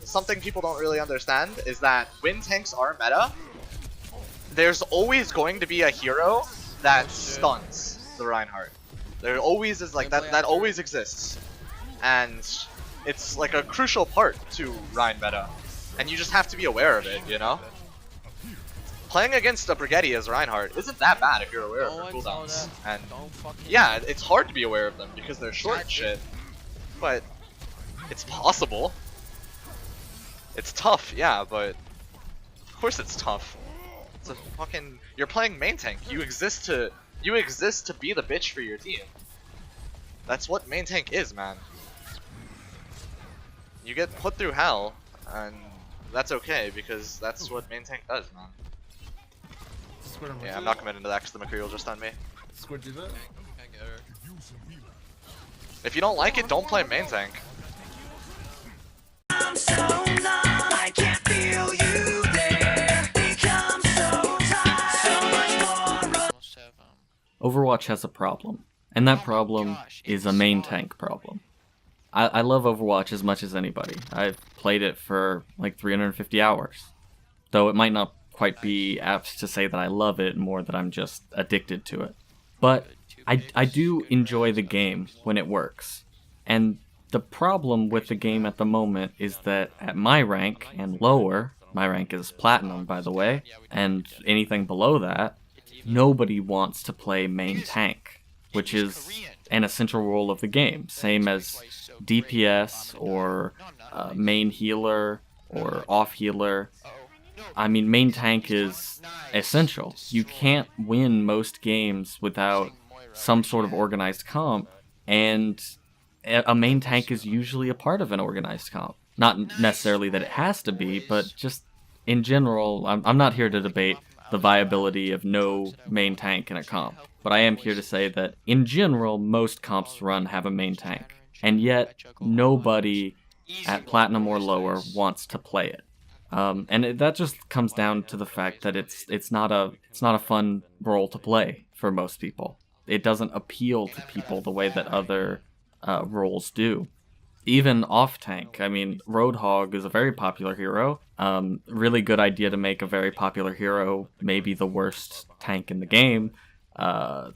something people don't really understand is that when tanks are meta, there's always going to be a hero that stuns the Reinhardt. There always is like that. That always exists, and it's like a crucial part to Rein meta, and you just have to be aware of it. You know, playing against a Brigetti as Reinhardt isn't that bad if you're aware of her cooldowns. And yeah, it's hard to be aware of them because they're short and shit, but it's possible. It's tough, yeah, but of course it's tough. It's a fucking. You're playing main tank. You exist to be the bitch for your team. That's what main tank is, man. You get put through hell, and that's okay because that's what main tank does, man. Yeah, I'm not committing to that because the McCree will just stun me. Squid do that? If you don't like it, don't play main tank. I'm so numb, I can't feel you there. Become so tired, so much more. Overwatch has a problem, and that problem is a main tank problem. I love Overwatch as much as anybody. I've played it for like 350 hours, though it might not quite be apt to say that I love it, more that I'm just addicted to it. But I do enjoy the game when it works, and the problem with the game at the moment is that at my rank and lower, my rank is Platinum by the way, and anything below that, nobody wants to play main tank, which is an essential role of the game, same as DPS or main healer or off healer. I mean, main tank is essential. You can't win most games without some sort of organized comp, and a main tank is usually a part of an organized comp. Not necessarily that it has to be, but just in general, I'm not here to debate the viability of no main tank in a comp, but I am here to say that in general, most comps run have a main tank, and yet nobody at Platinum or lower wants to play it. And that just comes down to the fact that it's not a fun role to play for most people. It doesn't appeal to people the way that other roles do. Even off tank, I mean, Roadhog is a very popular hero. Really good idea to make a very popular hero maybe the worst tank in the game.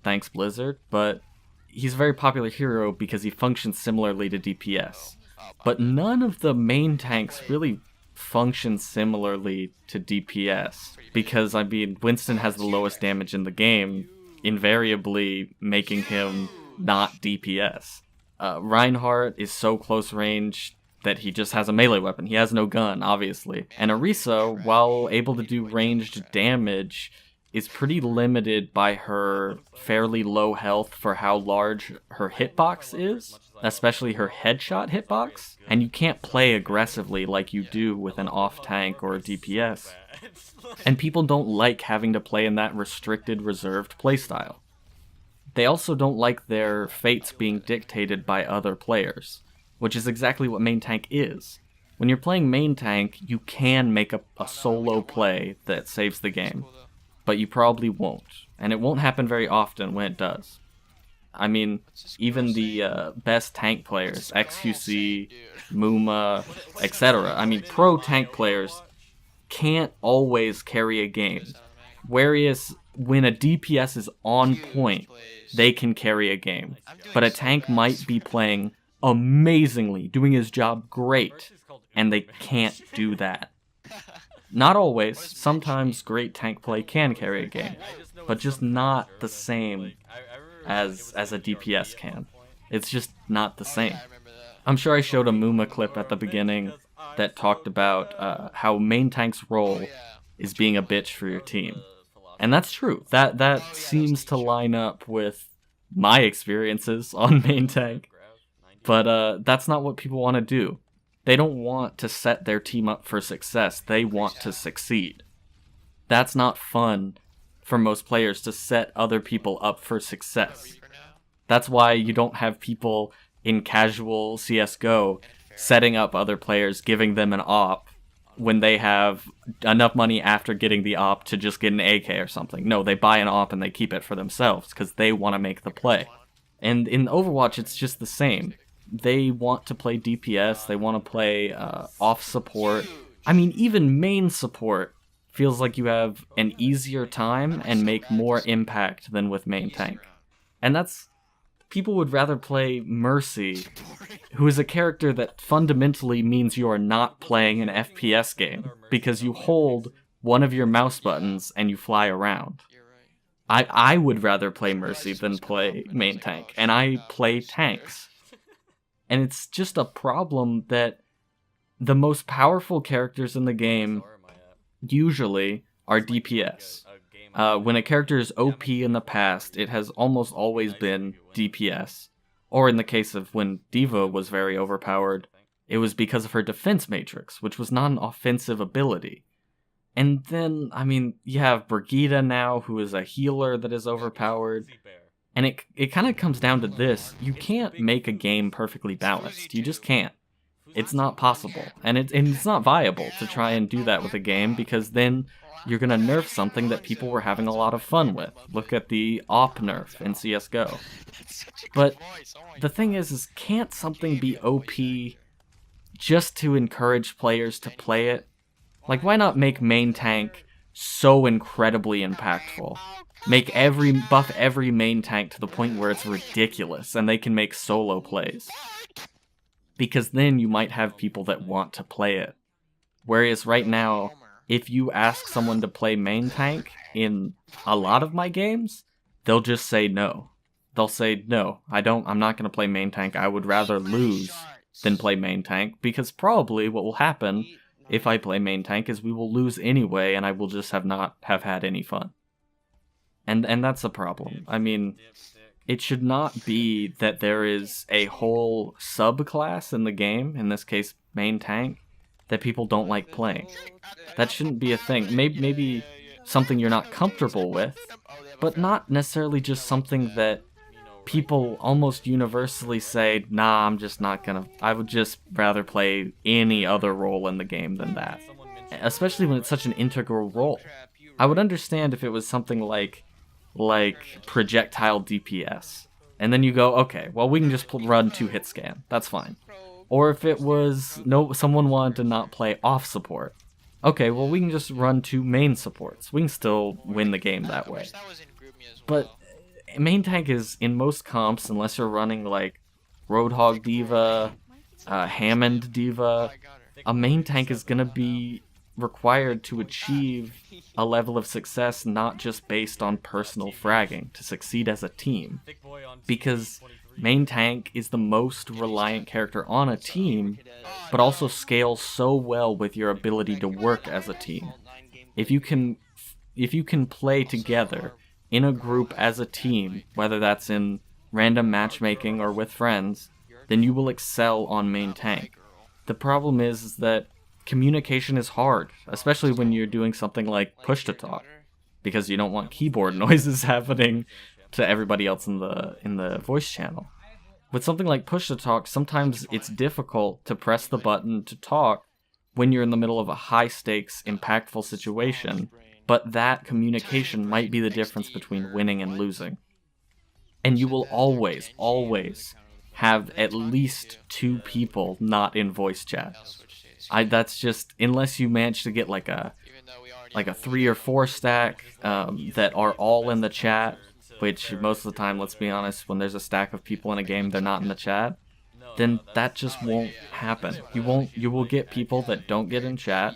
Thanks Blizzard, but he's a very popular hero because he functions similarly to DPS. But none of the main tanks really function similarly to DPS, because I mean, Winston has the lowest damage in the game, invariably making him not DPS. Reinhardt is so close range that he just has a melee weapon. He has no gun, obviously. And Orisa, while able to do ranged damage, is pretty limited by her fairly low health for how large her hitbox is, especially her headshot hitbox. And you can't play aggressively like you do with an off-tank or a DPS. And people don't like having to play in that restricted, reserved playstyle. They also don't like their fates being dictated by other players, which is exactly what main tank is. When you're playing main tank, you can make a solo play that saves the game, but you probably won't, and it won't happen very often when it does. I mean, even the best tank players, XQC, Muma, etc., I mean, pro tank players can't always carry a game, whereas when a DPS is on point, they can carry a game. But a tank might be playing amazingly, doing his job great, and they can't do that. Not always. Sometimes great tank play can carry a game, but just not the same as a DPS can. It's just not the same. I'm sure I showed a Muma clip at the beginning that talked about how main tank's role is being a bitch for your team. And that's true. That seems to line up with my experiences on main tank. But that's not what people want to do. They don't want to set their team up for success. They want to succeed. That's not fun for most players, to set other people up for success. That's why you don't have people in casual CSGO setting up other players, giving them an op, when they have enough money after getting the op to just get an AK or something. No, they buy an op and they keep it for themselves because they want to make the play. And in Overwatch, it's just the same. they want to play DPS, they want to play off support. I mean, even main support feels like you have an easier time and make more impact than with main tank. And that's... people would rather play Mercy, who is a character that fundamentally means you are not playing an FPS game, because you hold one of your mouse buttons and you fly around. I would rather play Mercy than play main tank, and I play tanks. And it's just a problem that the most powerful characters in the game usually are DPS. When a character is OP in the past, it has almost always been DPS. Or in the case of when D.Va was very overpowered, it was because of her defense matrix, which was not an offensive ability. And then, I mean, you have Brigitte now, who is a healer that is overpowered. And it kind of comes down to this: you can't make a game perfectly balanced. You just can't. It's not possible. And it's not viable to try and do that with a game, because then you're going to nerf something that people were having a lot of fun with. Look at the AWP nerf in CSGO. But the thing is can't something be OP just to encourage players to play it? Like, why not make main tank so incredibly impactful? Buff every main tank to the point where it's ridiculous and they can make solo plays. Because then you might have people that want to play it. Whereas right now, if you ask someone to play main tank in a lot of my games, they'll just say no. They'll say, no, I'm not going to play main tank. I would rather lose than play main tank, because probably what will happen if I play main tank is we will lose anyway, and I will just not have had any fun. And that's a problem. I mean, it should not be that there is a whole subclass in the game, in this case main tank, that people don't like playing. That shouldn't be a thing. Maybe something you're not comfortable with, but not necessarily just something that people almost universally say, nah, I'm just not gonna... I would just rather play any other role in the game than that. Especially when it's such an integral role. I would understand if it was something like projectile DPS. And then you go, okay, well, we can just run 2-hit scan. That's fine. Or if it was, someone wanted to not play off support. Okay, well, we can just run 2 main supports. We can still win the game that way. But main tank is, in most comps, unless you're running like Roadhog D.Va, Hammond D.Va, a main tank is gonna be required to achieve a level of success not just based on personal fragging, to succeed as a team. Because main tank is the most reliant character on a team, but also scales so well with your ability to work as a team. If you can play together in a group as a team, whether that's in random matchmaking or with friends, then you will excel on main tank. The problem is that communication is hard, especially when you're doing something like push-to-talk, because you don't want keyboard noises happening to everybody else in the voice channel. With something like push-to-talk, sometimes it's difficult to press the button to talk when you're in the middle of a high-stakes, impactful situation, but that communication might be the difference between winning and losing. And you will always, always have at least 2 people not in voice chat. That's just, unless you manage to get like a 3 or 4 stack that are all in the chat, which most of the time, let's be honest, when there's a stack of people in a game, they're not in the chat, then that just won't happen. You will get people that don't get in chat,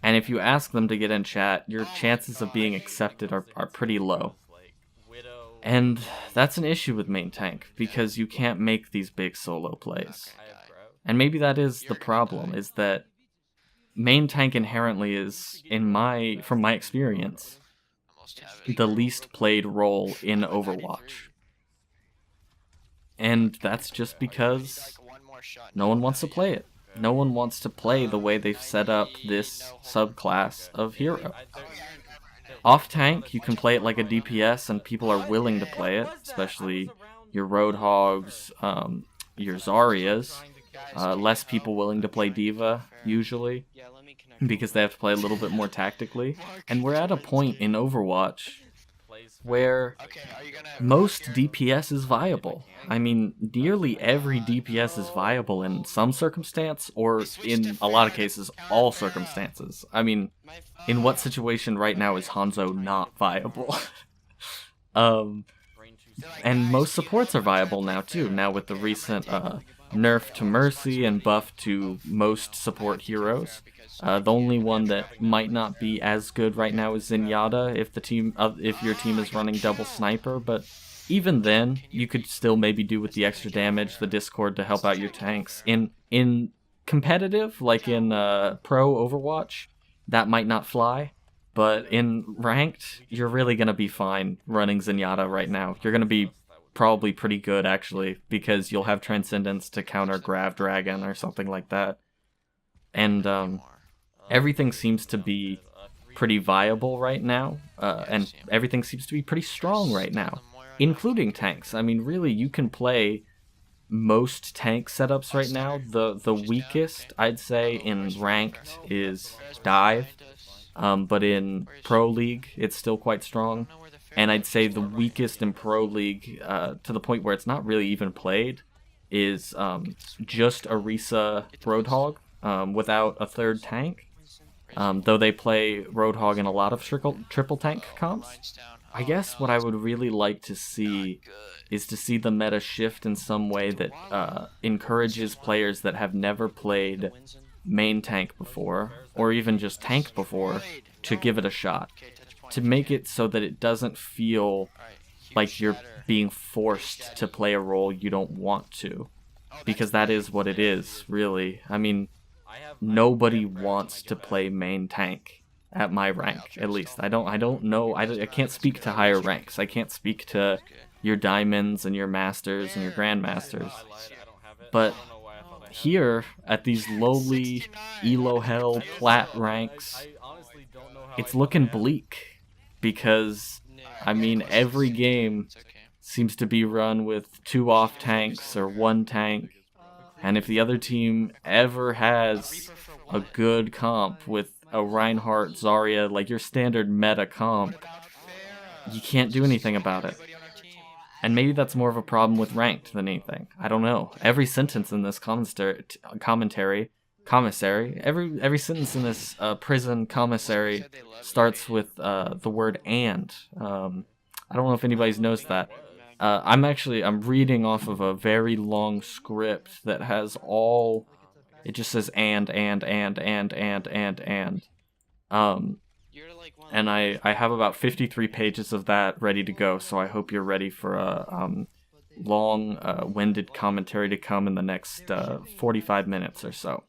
and if you ask them to get in chat, your chances of being accepted are pretty low. And that's an issue with main tank, because you can't make these big solo plays. And maybe that is the problem, is that main tank inherently is, from my experience, the least played role in Overwatch. And that's just because no one wants to play it. No one wants to play the way they've set up this subclass of hero. Off tank, you can play it like a DPS and people are willing to play it, especially your Roadhogs, your Zaryas. Less people willing to play D.Va, usually, because they have to play a little bit more tactically. And we're at a point in Overwatch where most DPS is viable. I mean, nearly every DPS is viable in some circumstance, or in a lot of cases, all circumstances. I mean, in what situation right now is Hanzo not viable? um, and most supports are viable now too. Now with the recent nerf to Mercy and buff to most support heroes. The only one that might not be as good right now is Zenyatta if your team is running double sniper, but even then, you could still maybe do with the extra damage, the Discord to help out your tanks. In competitive, like in pro Overwatch, that might not fly, but in ranked, you're really gonna be fine running Zenyatta right now. You're gonna be probably pretty good actually, because you'll have Transcendence to counter Grav Dragon or something like that. And everything seems to be pretty viable right now, and everything seems to be pretty strong right now, including tanks. I mean, really, you can play most tank setups right now. The weakest, I'd say, in ranked is Dive, but in Pro League, it's still quite strong. And I'd say the weakest in Pro League, to the point where it's not really even played, is just Orisa Roadhog, without a third tank. Though they play Roadhog in a lot of triple tank comps. I guess what I would really like to see is to see the meta shift in some way that encourages players that have never played main tank before, or even just tank before, to give it a shot. To make it so that it doesn't feel like you're being forced to play a role you don't want to. Because that is what it is, really. I mean, nobody wants to play main tank at my rank, at least. I don't know. I can't speak to higher ranks. I can't speak to your diamonds and your masters and your grandmasters. But here, at these lowly elo hell plat ranks, it's looking bleak. Because, I mean, every game seems to be run with 2 off tanks or 1 tank. And if the other team ever has a good comp with a Reinhardt, Zarya, like your standard meta comp, you can't do anything about it. And maybe that's more of a problem with ranked than anything. I don't know. Every sentence in this commissary, every sentence in this prison commissary starts with the word "and." I don't know if anybody's noticed that. I'm reading off of a very long script that has it just says and. And I have about 53 pages of that ready to go, so I hope you're ready for a long, winded commentary to come in the next 45 minutes or so.